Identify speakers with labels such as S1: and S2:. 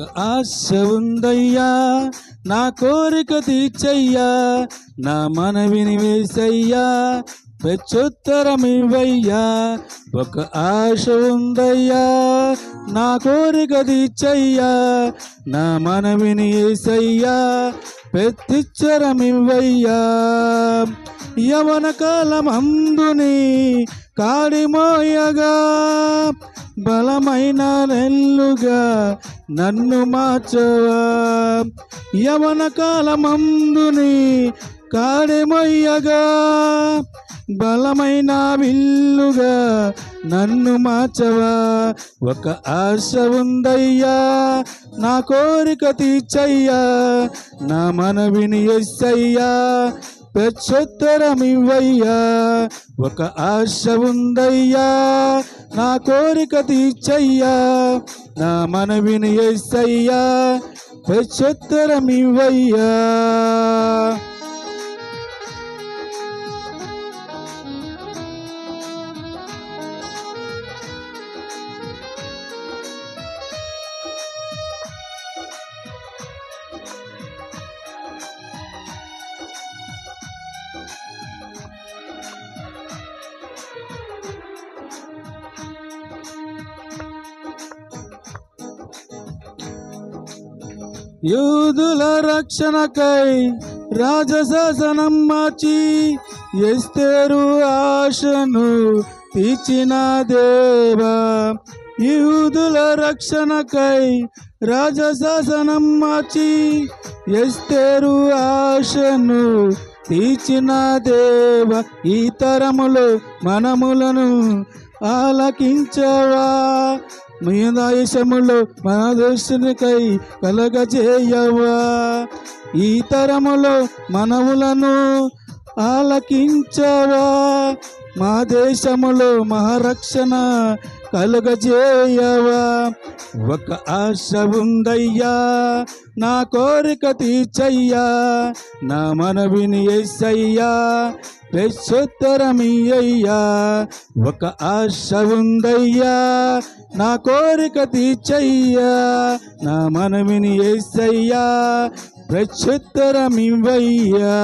S1: ఆశ ఉందయ్యా, నా కోరిక తీర్చయ్యా, నా మనవిని వేసయ్యా, ప్రత్యుత్తరమివ్వయ్యా. ఒక ఆశ ఉందయ్యా, నా కోరిక తీర్చయ్యా, నా మనవిని వేసయ్యా, ప్రత్యుత్తరమివ్వయ్యా. యవన కాలమందుని కాడిమోయగా, బలమైన నెల్లుగా నన్ను మార్చవా. యవన కాలమందుని కాడిమోయగా, బలమైన విల్లుగా నన్ను మార్చవా. ఒక ఆశ ఉందయ్యా, నా కోరిక తీర్చయ్యా, నా మనవిని యేసయ్యా, ప్రత్యుత్తరమివ్వయ్యా. ఒక ఆశ ఉందయ్యా, నా కోరిక తీర్చయ్యా, నా మనవిని యేసయ్యా, ప్రత్యుత్తరమివ్వయ్యా. యూదుల రక్షణకై రాజశాసనం మార్చి, ఎస్తేరు ఆశను తీర్చిన దేవా. యూదుల రక్షణకై రాజశాసనం మార్చి, ఎస్తేరు ఆశను తీర్చిన దేవా. ఈ తరములో మనములను ఆలకించవా, మీ దేశములో మన దేశనికై కలగజేయవా. ఈ తరములో మనములను ఆలకించవా, మా దేశములో మహారక్షణ కలుగజేయవా. ఒక ఆశ ఉందయ్యా, నా కోరిక తీర్చయ్యా, నా మనవిని యేసయ్యా, ప్రత్యుత్తరమియ్యయ్యా. ఒక ఆశ ఉందయ్యా, నా కోరిక తీర్చయ్యా, నా మనవిని యేసయ్యా, ప్రత్యుత్తరమివ్వయ్యా.